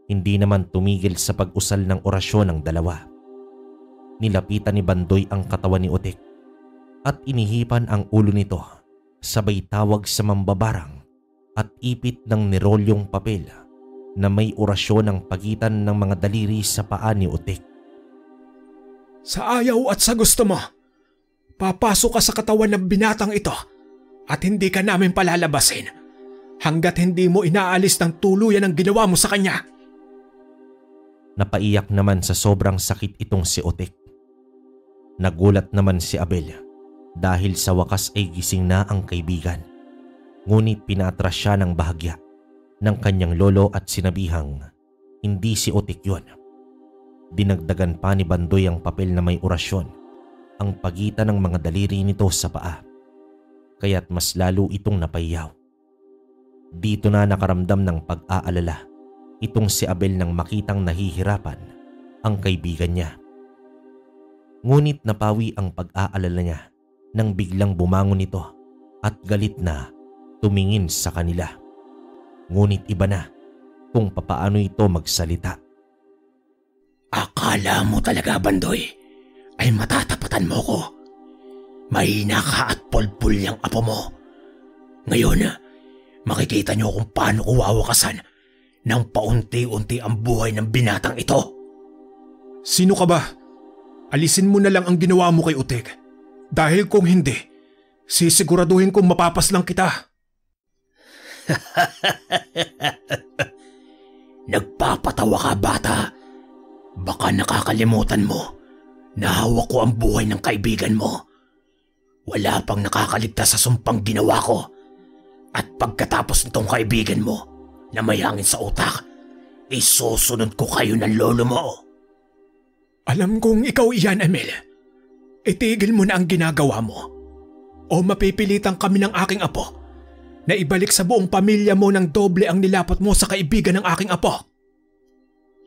A: Hindi naman tumigil sa pag-usal ng orasyon ng dalawa. Nilapitan ni Bandoy ang katawan ni Utek at inihipan ang ulo nito, sabay tawag sa mambabarang at ipit ng nirolyong papel na may orasyon ng pagitan ng mga daliri sa paa ni Utek.
B: Sa ayaw at sa gusto mo, papasok ka sa katawan ng binatang ito at hindi ka namin palalabasin hanggat hindi mo inaalis ng tuluyan ang ginawa mo sa kanya.
A: Napaiyak naman sa sobrang sakit itong si Utek. Nagulat naman si Abel dahil sa wakas ay gising na ang kaibigan. Ngunit pinaatras siya ng bahagya ng kanyang lolo at sinabihang hindi si Utek yun. Dinagdagan pa ni Bandoy ang papel na may orasyon ang pagitan ng mga daliri nito sa paa, kaya't mas lalo itong napahiyaw. Dito na nakaramdam ng pag-aalala itong si Abel nang makitang nahihirapan ang kaibigan niya. Ngunit napawi ang pag-aalala niya nang biglang bumangon ito at galit na tumingin sa kanila. Ngunit iba na kung papaano ito magsalita.
B: Akala mo talaga, Bandoy, ay matatapatan mo ko. Mahina ka at pulpul yung apo mo. Ngayon, makikita niyo kung paano ko wawakasan ng paunti-unti ang buhay ng binatang ito. Sino ka ba? Alisin mo na lang ang ginawa mo kay Utek. Dahil kung hindi, sisiguraduhin kong mapapaslang kita. Nagpapatawa ka, bata. Baka nakakalimutan mo na hawak ko ang buhay ng kaibigan mo. Wala pang nakakaligtas sa sumpang ginawa ko. At pagkatapos nitong kaibigan mo na may hangin sa utak, isusunod ko kayo ng lolo mo. Alam kong ikaw iyan, Emil. Itigil mo na ang ginagawa mo. O mapipilitan kami ng aking apo na ibalik sa buong pamilya mo ng doble ang nilapat mo sa kaibigan ng aking apo.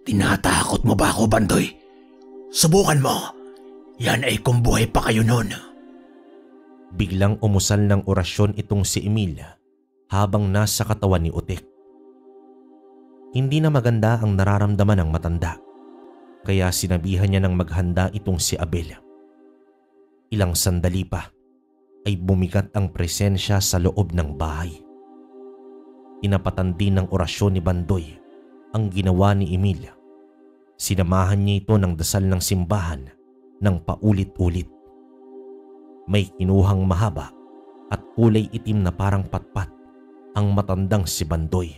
B: Tinatakot mo ba ako, Bandoy? Subukan mo. Yan ay kung buhay pa kayo noon.
A: Biglang umusal ng orasyon itong si Emil habang nasa katawan ni Utek. Hindi na maganda ang nararamdaman ng matanda, kaya sinabihan niya ng maghanda itong si Abel. Ilang sandali pa ay bumigat ang presensya sa loob ng bahay. Tinapatan din ng orasyon ni Bandoy ang ginawa ni Emil. Sinamahan niya ito ng dasal ng simbahan ng paulit-ulit. May kinuhang mahaba at kulay itim na parang patpat ang matandang si Bandoy.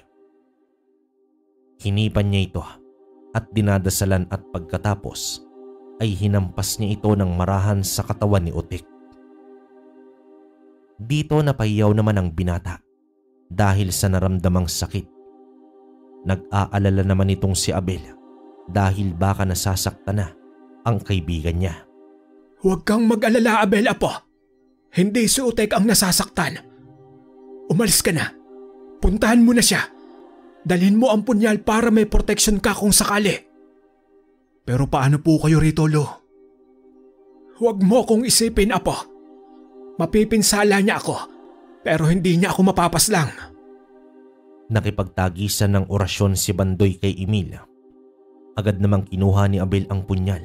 A: Hinipan niya ito at dinadasalan at pagkatapos ay hinampas niya ito ng marahan sa katawan ni Utik. Dito napahiyaw naman ang binata dahil sa naramdamang sakit. Nag-aalala naman itong si Abel dahil baka nasasaktan na ang kaibigan niya.
B: Huwag kang mag-alala, Abel, apo. Hindi si Utek ang nasasaktan. Umalis ka na. Puntahan mo na siya. Dalhin mo ang punyal para may protection ka kung sakali. Pero paano po kayo rito, Lo? Huwag mo akong isipin, apo. Mapipinsala niya ako, pero hindi niya ako mapapaslang.
A: Nakipagtagisan ng orasyon si Bandoy kay Emil. Agad namang kinuha ni Abel ang punyal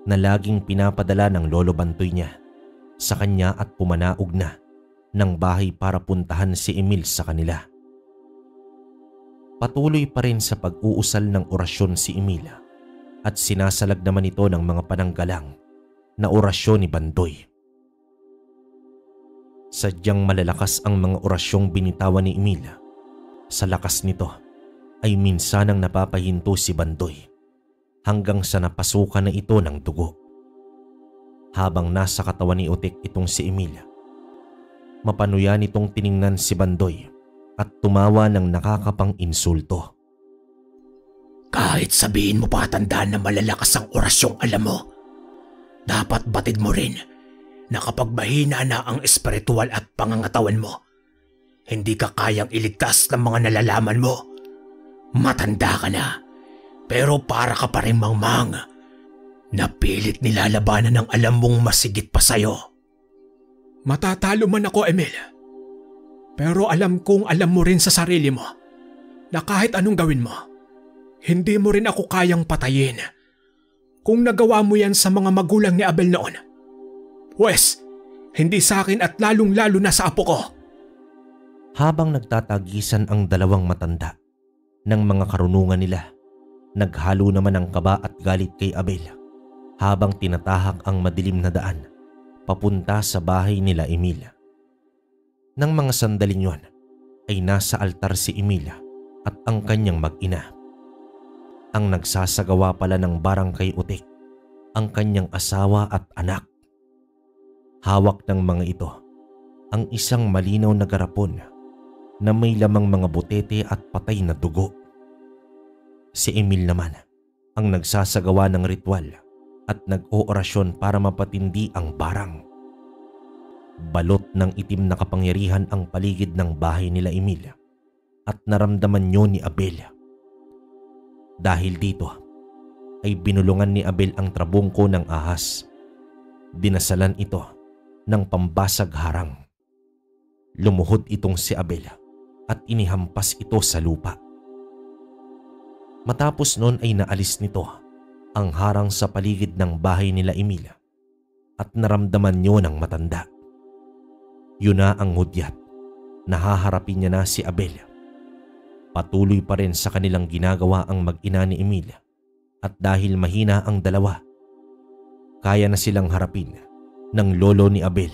A: na laging pinapadala ng lolo Bantoy niya sa kanya at pumanaog na ng bahay para puntahan si Emil sa kanila. Patuloy pa rin sa pag-uusal ng orasyon si Emil at sinasalag naman ito ng mga pananggalang na orasyon ni Bandoy. Sadyang malalakas ang mga orasyong binitawan ni Emil. Sa lakas nito ay minsanang napapahinto si Bandoy hanggang sa napasukan na ito ng dugo. Habang nasa katawan ni Utik itong si Emil, mapanuyan itong tiningnan si Bandoy at tumawa ng nakakapang insulto.
B: Kahit sabihin mo pa, tandaan na malalakas ang orasyong alam mo, dapat batid mo rin na kapag mahina na ang espiritual at pangangatawan mo, hindi ka kayang iligtas ng mga nalalaman mo. Matanda ka na, pero para ka pa rin mangmang. Napilit nilalabanan ng alam mong masigit pa sa'yo. Matatalo man ako, Emil. Pero alam kong alam mo rin sa sarili mo na kahit anong gawin mo, hindi mo rin ako kayang patayin. Kung nagawa mo yan sa mga magulang ni Abel noon, Wes, hindi sa akin at lalong-lalo na sa apo ko.
A: Habang nagtatagisan ang dalawang matanda ng mga karunungan nila, naghalo naman ang kaba at galit kay Abel habang tinatahak ang madilim na daan papunta sa bahay nila Emil. Nang mga sandaling yon ay nasa altar si Emil at ang kanyang mag-ina. Ang nagsasagawa pala ng barangay Utik, ang kanyang asawa at anak. Hawak ng mga ito ang isang malinaw na garapon na may lamang mga butete at patay na dugo. Si Emil naman ang nagsasagawa ng ritual at nag-oorasyon para mapatindi ang barang. Balot ng itim na kapangyarihan ang paligid ng bahay nila Emil at naramdaman niyo ni Abel. Dahil dito ay binulungan ni Abel ang trabungko ng ahas. Dinasalan ito ng pambasag harang. Lumuhod itong si Abel at inihampas ito sa lupa. Matapos noon ay naalis nito ang harang sa paligid ng bahay nila Emil at naramdaman niyo ng matanda. Yun na ang hudyat. Nahaharapin niya na si Abel. Patuloy pa rin sa kanilang ginagawa ang mag-ina ni Emil at dahil mahina ang dalawa, kaya na silang harapin ng lolo ni Abel.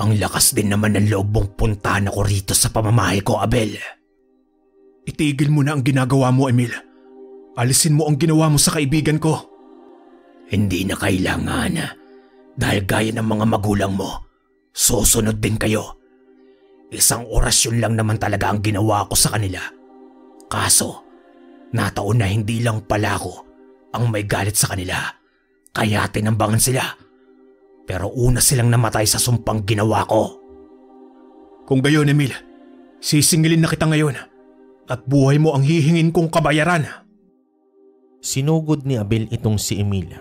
B: Ang lakas din naman ng loob mong puntahan ako rito sa pamamahay ko, Abel. Itigil mo na ang ginagawa mo, Emil. Alisin mo ang ginawa mo sa kaibigan ko. Hindi na kailangan dahil gaya ng mga magulang mo, susunod din kayo. Isang orasyon lang naman talaga ang ginawa ko sa kanila. Kaso, nataon na hindi lang pala ako ang may galit sa kanila, kaya tinambangan sila. Pero una silang namatay sa sumpang ginawa ko. Kung gayon, Emil, sisingilin na kita ngayon at buhay mo ang hihingin kong kabayaran.
A: Sinugod ni Abel itong si Emil.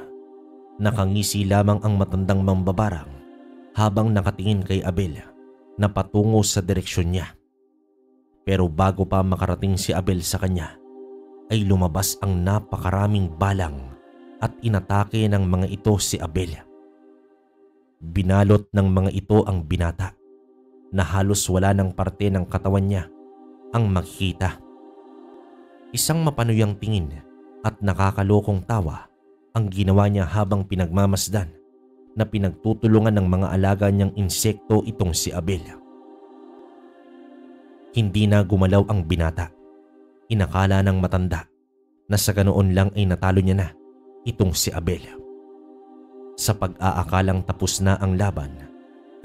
A: Nakangisi lamang ang matandang mambabarang habang nakatingin kay Abel na patungo sa direksyon niya. Pero bago pa makarating si Abel sa kanya, ay lumabas ang napakaraming balang at inatake ng mga ito si Abel. Binalot ng mga ito ang binata na halos wala ng parte ng katawan niya ang makikita. Isang mapanuyang tingin at nakakalokong tawa ang ginawa niya habang pinagmamasdan na pinagtutulungan ng mga alaga niyang insekto itong si Abel. Hindi na gumalaw ang binata. Inakala ng matanda na sa ganoon lang ay natalo niya na itong si Abel. Sa pag-aakalang tapos na ang laban,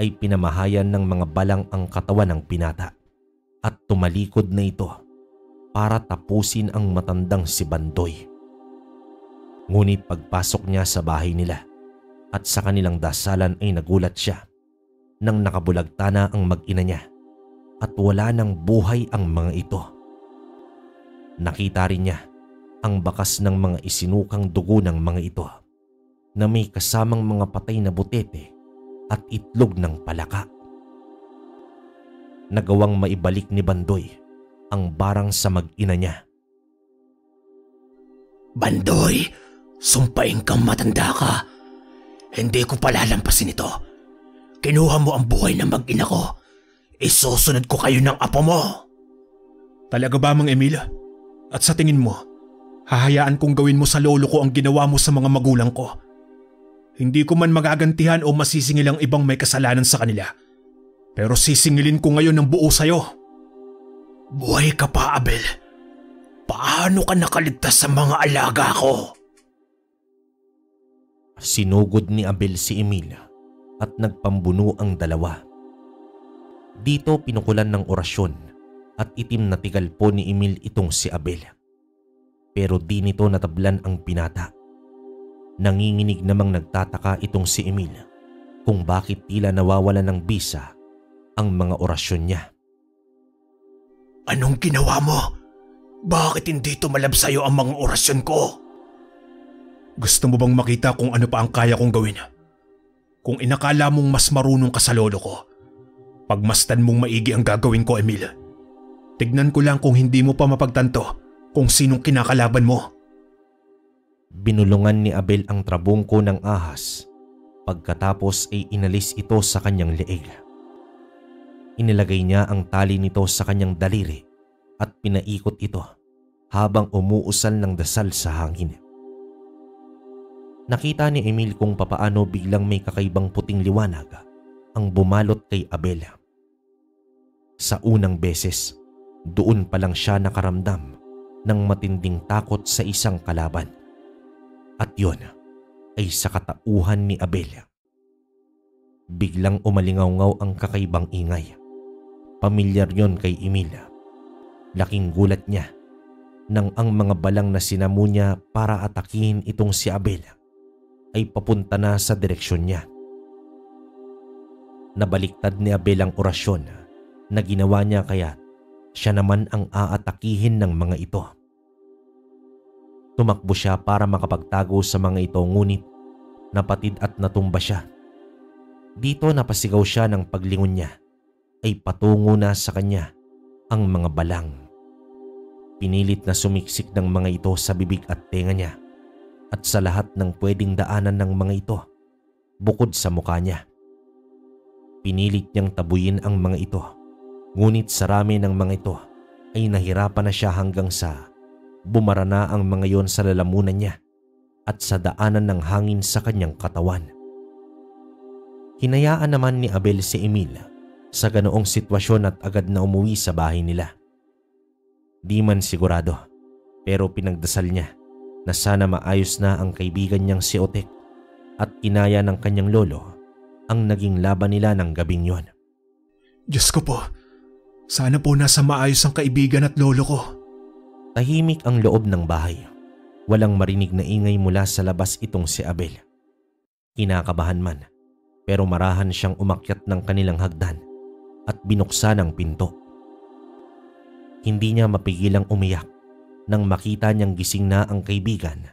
A: ay pinamahayan ng mga balang ang katawan ng binata at tumalikod na ito para tapusin ang matandang si Bandoy. Ngunit pagpasok niya sa bahay nila at sa kanilang dasalan ay nagulat siya nang nakabulagta na ang mag-ina niya at wala ng buhay ang mga ito. Nakita rin niya ang bakas ng mga isinukang dugo ng mga ito na may kasamang mga patay na butete at itlog ng palaka. Nagawang maibalik ni Bandoy ang barang sa mag-ina niya.
B: Bandoy, sumpain kang matanda ka. Hindi ko palalampasin ito. Kinuha mo ang buhay ng mag-ina ko. Isusunod ko kayo ng apo mo. Talaga ba, Mang Emil? At sa tingin mo, hahayaan kong gawin mo sa lolo ko ang ginawa mo sa mga magulang ko? Hindi ko man magagantihan o masisingil ang ibang may kasalanan sa kanila. Pero sisingilin ko ngayon ng buo sa'yo. Buhay ka pa, Abel. Paano ka nakaligtas sa mga alaga ko?
A: Sinugod ni Abel si Emil at nagpambuno ang dalawa. Dito pinukulan ng orasyon at itim na tigal po ni Emil itong si Abel. Pero di nito natablan ang binata. Nanginginig namang nagtataka itong si Emil kung bakit tila nawawala ng bisa ang mga orasyon niya.
B: Anong ginawa mo? Bakit hindi tumalab sa'yo ang mga orasyon ko? Gusto mo bang makita kung ano pa ang kaya kong gawin? Kung inakala mong mas marunong ka sa lolo ko, pagmasdan mong maigi ang gagawin ko, Emil. Tignan ko lang kung hindi mo pa mapagtanto kung sinong kinakalaban mo.
A: Binulungan ni Abel ang trabungko ng ahas, pagkatapos ay inalis ito sa kanyang leeg. Inilagay niya ang tali nito sa kanyang daliri at pinaikot ito habang umuusal ng dasal sa hangin. Nakita ni Emil kung papaano biglang may kakaibang puting liwanag ang bumalot kay Abel. Sa unang beses, doon pa lang siya nakaramdam ng matinding takot sa isang kalaban. At yun ay sa katauhan ni Abel. Biglang umalingaw-ngaw ang kakaibang ingay. Pamilyar yon kay Emil. Laking gulat niya nang ang mga balang na sinamo niya para atakihin itong si Abel ay papunta na sa direksyon niya. Nabaliktad ni Abel ang orasyon na ginawa niya kaya siya naman ang aatakihin ng mga ito. Tumakbo siya para makapagtago sa mga ito ngunit napatid at natumba siya. Dito napasigaw siya ng paglingon niya ay patungo na sa kanya ang mga balang. Pinilit na sumiksik ng mga ito sa bibig at tenga niya at sa lahat ng pwedeng daanan ng mga ito bukod sa mukha niya. Pinilit niyang tabuyin ang mga ito ngunit sa rami ng mga ito ay nahirapan na siya hanggang sa bumara na ang mga yon sa lalamunan niya at sa daanan ng hangin sa kanyang katawan. Hinayaan naman ni Abel si Emil sa ganoong sitwasyon at agad na umuwi sa bahay nila. Di man sigurado pero pinagdasal niya na sana maayos na ang kaibigan niyang si Otek at kinaya ng kanyang lolo ang naging laban nila ng gabing yon.
B: Diyos ko po, sana po nasa maayos ang kaibigan at lolo ko.
A: Tahimik ang loob ng bahay. Walang marinig na ingay mula sa labas itong si Abel. Kinakabahan man, pero marahan siyang umakyat ng kanilang hagdan at binuksan ang pinto. Hindi niya mapigilang umiyak nang makita niyang gising na ang kaibigan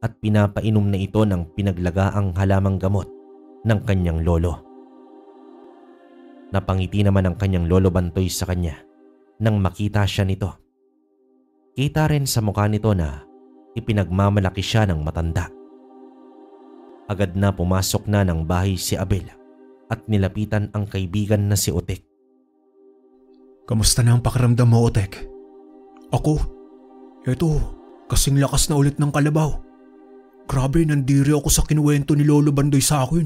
A: at pinapainom na ito ng pinaglagaang halamang gamot ng kanyang lolo. Napangiti naman ang kanyang lolo Bantoy sa kanya nang makita siya nito. Kita rin sa mukha nito na ipinagmamalaki siya ng matanda. Agad na pumasok na ng bahay si Abel at nilapitan ang kaibigan na si Otek.
B: Kamusta na ang pakiramdam mo, Otek? Ako? Eto, kasing lakas na ulit ng kalabaw. Grabe, nandiri ako sa kinuwento ni Lolo Bandoy sa akin.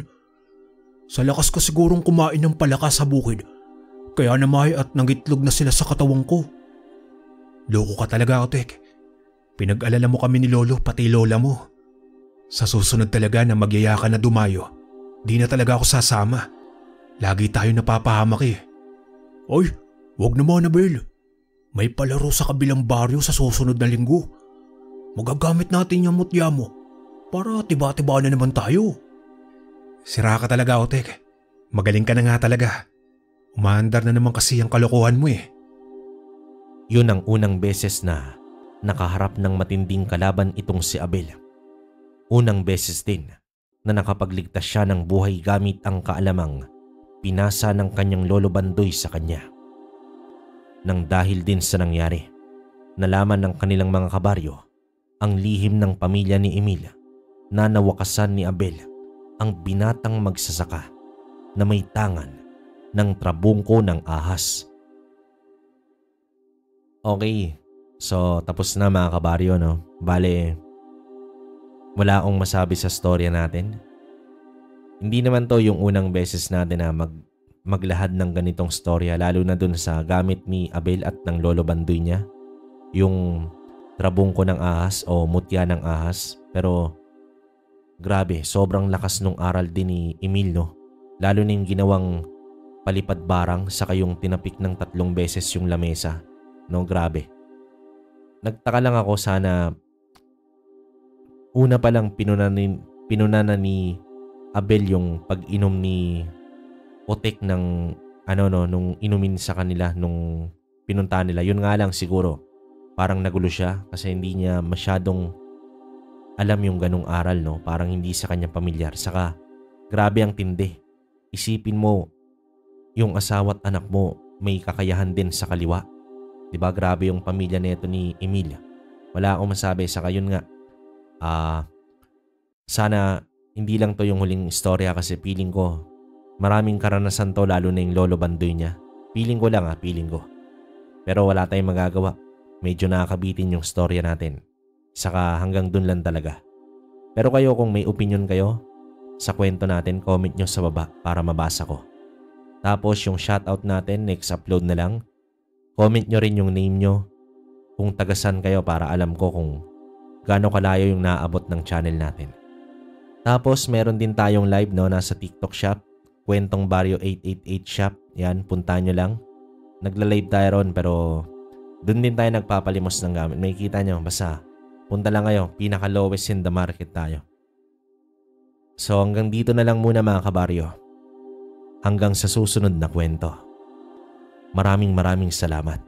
B: Sa lakas ko sigurong kumain ng palakas sa bukid. Kaya namay at nangitlog na sila sa katawang ko. Loko ka talaga, Otek. Pinag-alala mo kami ni Lolo pati Lola mo. Sa susunod talaga na magyaya ka na dumayo, di na talaga ako sasama. Lagi tayo napapahamak eh. Ay, wag naman, Abel. May palaro sa kabilang baryo sa susunod na linggo. Magagamit natin yung mutya mo para tiba-tiba na naman tayo. Sira ka talaga, Otek. Magaling ka na nga talaga. Umaandar na naman kasi ang kalokohan mo eh.
A: Yun ang unang beses na nakaharap ng matinding kalaban itong si Abel. Unang beses din na nakapagligtas siya ng buhay gamit ang kaalamang pinasa ng kanyang Lolo Bandoy sa kanya. Nang dahil din sa nangyari, nalaman ng kanilang mga kabaryo ang lihim ng pamilya ni Emil na nawakasan ni Abel ang binatang magsasaka na may tangan ng trabungko ng ahas. Okay, so tapos na mga kabaryo, no? Bale, wala akong masabi sa storya natin. Hindi naman to yung unang beses natin na maglahad ng ganitong storya, lalo na dun sa gamit ni Abel at ng Lolo Bandoy niya. Yung trabungko ng ahas o mutya ng ahas. Pero grabe, sobrang lakas nung aral din ni Emil, no? Lalo na yung ginawang palipad barang saka yung tinapik ng 3 beses yung lamesa. No, grabe. Nagtaka lang ako, sana una pa lang pinunanan ni Abel yung pag-inom ni Otek ng nung inumin sa kanila nung pinuntahan nila. Yun nga lang siguro, parang nagulo siya kasi hindi niya masyadong alam yung ganung aral, no? Parang hindi sa kanya pamilyar. Saka grabe ang tindi. Isipin mo, yung asawa at anak mo may kakayahan din sa kaliwa. Diba, grabe yung pamilya nito ni Emil. Wala akong masabi. Saka yun nga, sana hindi lang to yung huling istorya kasi feeling ko maraming karanasan to, lalo na yung Lolo Bandoy niya. Feeling ko lang, feeling ko. Pero wala tayong magagawa. Medyo nakakabitin yung storya natin. Saka hanggang dun lang talaga. Pero kayo, kung may opinion kayo sa kwento natin, comment nyo sa baba para mabasa ko. Tapos yung shoutout natin, next upload na lang. Comment nyo rin yung name nyo, kung tagasan kayo para alam ko kung gaano kalayo yung naabot ng channel natin. Tapos meron din tayong live, no, nasa TikTok shop, Kwentong Baryo 888 shop. Yan, puntahan nyo lang. Nagla-live tayo ron, pero dun din tayo nagpapalimos ng gamit. May kita nyo, basta punta lang kayo, pinaka lowest in the market tayo. So hanggang dito na lang muna mga kabaryo. Hanggang sa susunod na kwento. Maraming salamat.